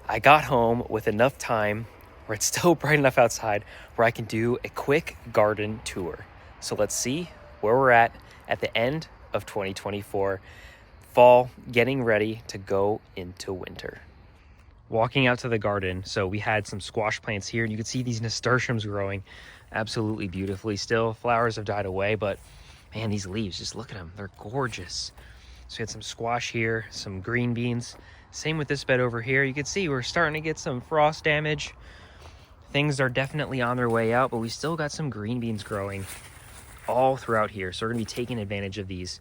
I got home with enough time where it's still bright enough outside where I can do a quick garden tour. So let's see where we're at the end of 2024, fall, getting ready to go into winter. Walking out to the garden, so we had some squash plants here, and you can see these nasturtiums growing absolutely beautifully still. Flowers have died away, but man, these leaves, just look at them. They're gorgeous. So we had some squash here, some green beans. Same with this bed over here. You can see we're starting to get some frost damage. Things are definitely on their way out, but we still got some green beans growing all throughout here. So we're gonna be taking advantage of these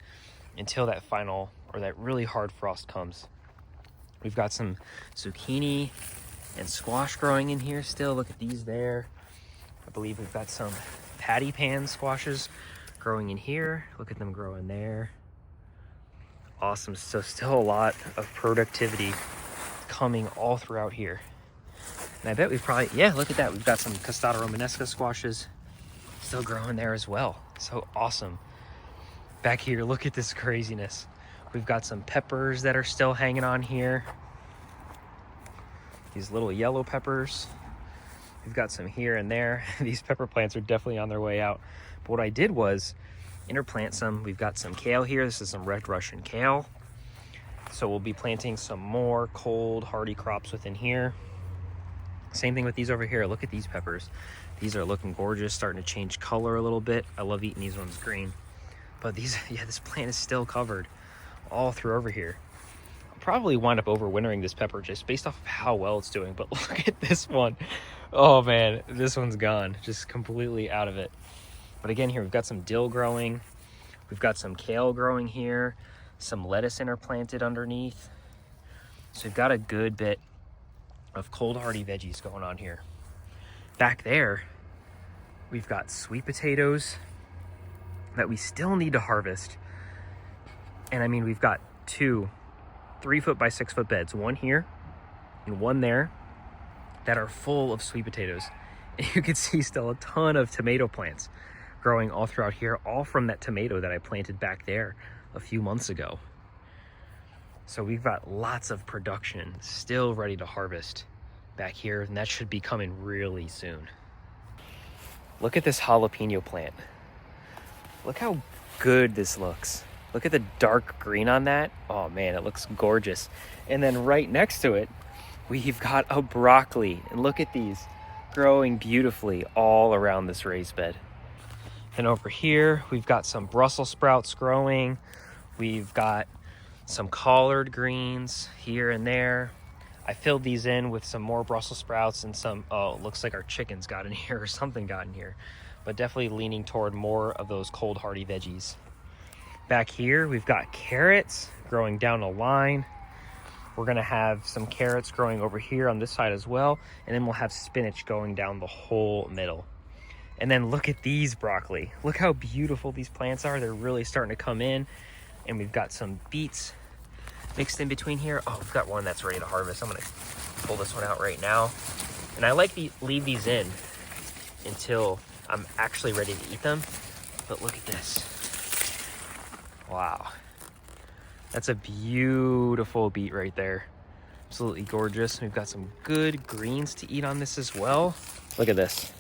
until that final, or that really hard frost comes. We've got some zucchini and squash growing in here still. Look at these there. I believe we've got some patty pan squashes growing in here. Look at them growing there. Awesome. So still a lot of productivity coming all throughout here. And I bet we've probably, yeah, look at that. We've got some costata romanesca squashes still growing there as well. So awesome. Back here, look at this craziness. We've got some peppers that are still hanging on here. These little yellow peppers. We've got some here and there. These pepper plants are definitely on their way out. But what I did was interplant some. We've got some kale here. This is some red Russian kale. So we'll be planting some more cold, hardy crops within here. Same thing with these over here. Look at these peppers. These are looking gorgeous, starting to change color a little bit. I love eating these ones green. But these, yeah, this plant is still covered all through over here. I'll probably wind up overwintering this pepper just based off of how well it's doing. But look at this one. Oh man, this one's gone, just completely out of it. But again, here we've got some dill growing. We've got some kale growing here, some lettuce interplanted underneath. So we've got a good bit of cold hardy veggies going on here. Back there, we've got sweet potatoes that we still need to harvest. And I mean, we've got 2 3-foot by 6-foot beds, one here and one there, that are full of sweet potatoes. And you can see still a ton of tomato plants growing all throughout here, all from that tomato that I planted back there a few months ago. So we've got lots of production still ready to harvest back here, and that should be coming really soon. Look at this jalapeno plant. Look how good this looks. Look at the dark green on that. Oh man, it looks gorgeous. And then right next to it, we've got a broccoli. And look at these growing beautifully all around this raised bed. And over here, we've got some Brussels sprouts growing. We've got some collard greens here and there. I filled these in with some more Brussels sprouts and some, oh, it looks like our chickens got in here or something got in here. But definitely leaning toward more of those cold hardy veggies. Back here, we've got carrots growing down a line. We're gonna have some carrots growing over here on this side as well. And then we'll have spinach going down the whole middle. And then look at these broccoli. Look how beautiful these plants are. They're really starting to come in. And we've got some beets mixed in between here. Oh, we've got one that's ready to harvest. I'm gonna pull this one out right now. And I like to leave these in until I'm actually ready to eat them. But look at this. Wow. That's a beautiful beet right there. Absolutely gorgeous. We've got some good greens to eat on this as well. Look at this.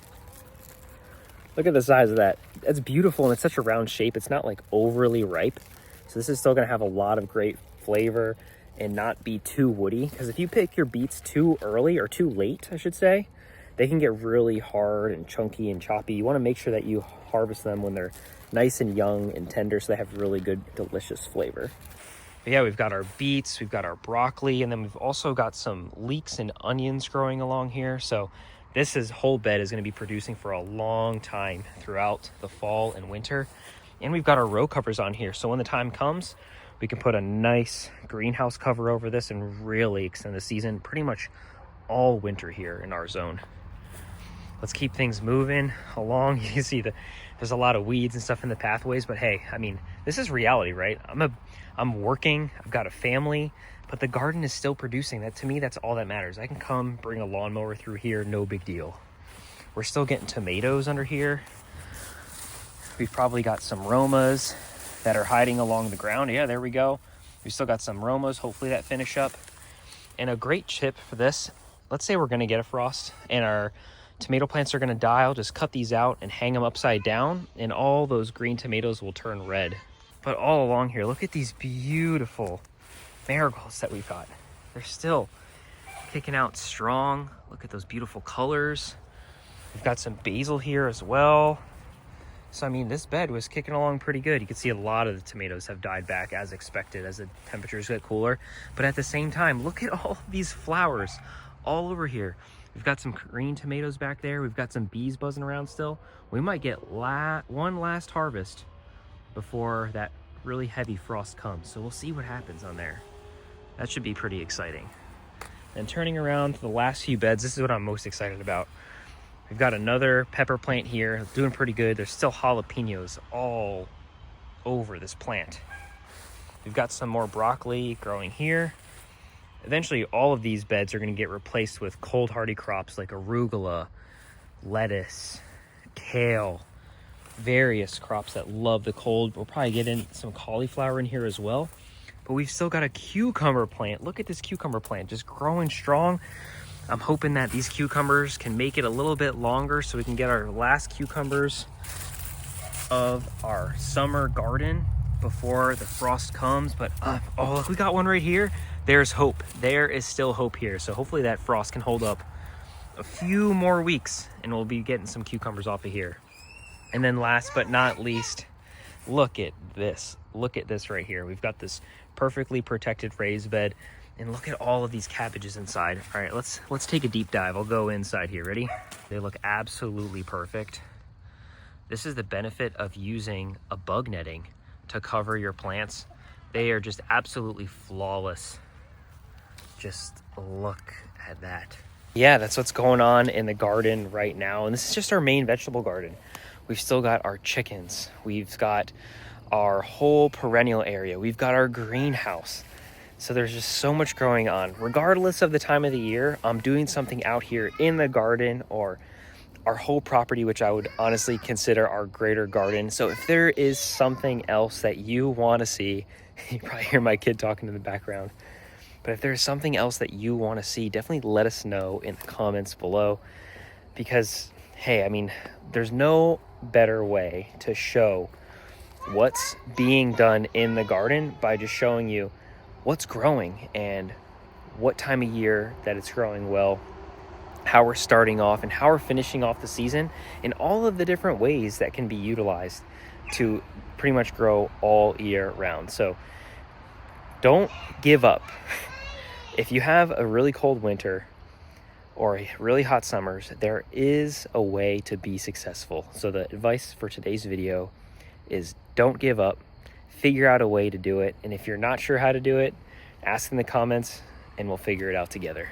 Look at the size of that. That's beautiful, and it's such a round shape. It's not like overly ripe. So this is still gonna have a lot of great flavor and not be too woody. Because if you pick your beets too early, or too late, I should say, they can get really hard and chunky and choppy. You wanna make sure that you harvest them when they're nice and young and tender, so they have really good, delicious flavor. But yeah, we've got our beets, we've got our broccoli, and then we've also got some leeks and onions growing along here. So this whole bed is going to be producing for a long time throughout the fall and winter. And we've got our row covers on here. So when the time comes, we can put a nice greenhouse cover over this and really extend the season pretty much all winter here in our zone. Let's keep things moving along. You can see there's a lot of weeds and stuff in the pathways, but hey, I mean, this is reality, right? I'm working, I've got a family, but the garden is still producing. That, to me, that's all that matters. I can come bring a lawnmower through here, no big deal. We're still getting tomatoes under here. We've probably got some Romas that are hiding along the ground. Yeah, there we go. We still got some Romas. Hopefully that finish up. And a great tip for this, let's say we're gonna get a frost and our tomato plants are gonna die, I'll just cut these out and hang them upside down, and all those green tomatoes will turn red. But all along here, look at these beautiful marigolds that we've got. They're still kicking out strong. Look at those beautiful colors. We've got some basil here as well. So I mean, this bed was kicking along pretty good. You can see a lot of the tomatoes have died back as expected as the temperatures get cooler. But at the same time, look at all these flowers all over here. We've got some green tomatoes back there. We've got some bees buzzing around still. We might get one last harvest before that really heavy frost comes. So we'll see what happens on there. That should be pretty exciting. And turning around to the last few beds, this is what I'm most excited about. We've got another pepper plant here, doing pretty good. There's still jalapenos all over this plant. We've got some more broccoli growing here. Eventually, all of these beds are going to get replaced with cold hardy crops like arugula, lettuce, kale, various crops that love the cold. We'll probably get in some cauliflower in here as well. But we've still got a cucumber plant. Look at this cucumber plant, just growing strong. I'm hoping that these cucumbers can make it a little bit longer so we can get our last cucumbers of our summer garden before the frost comes. But oh, look, we got one right here. There's hope. There is still hope here. So hopefully that frost can hold up a few more weeks and we'll be getting some cucumbers off of here. And then last but not least, look at this. Look at this right here. We've got this perfectly protected raised bed. And look at all of these cabbages inside. All right, let's take a deep dive. I'll go inside here. Ready? They look absolutely perfect. This is the benefit of using a bug netting to cover your plants. They are just absolutely flawless. Just look at that. Yeah, that's what's going on in the garden right now. And this is just our main vegetable garden. We've still got our chickens. We've got our whole perennial area. We've got our greenhouse. So there's just so much going on. Regardless of the time of the year, I'm doing something out here in the garden or our whole property, which I would honestly consider our greater garden. So if there is something else that you want to see, you probably hear my kid talking in the background, but if there's something else that you want to see, definitely let us know in the comments below. Because, hey, I mean, there's no better way to show what's being done in the garden by just showing you what's growing and what time of year that it's growing well, how we're starting off and how we're finishing off the season, and all of the different ways that can be utilized to pretty much grow all year round. So don't give up. If you have a really cold winter or a really hot summers, there is a way to be successful. So the advice for today's video is don't give up. Figure out a way to do it. And if you're not sure how to do it, ask in the comments and we'll figure it out together.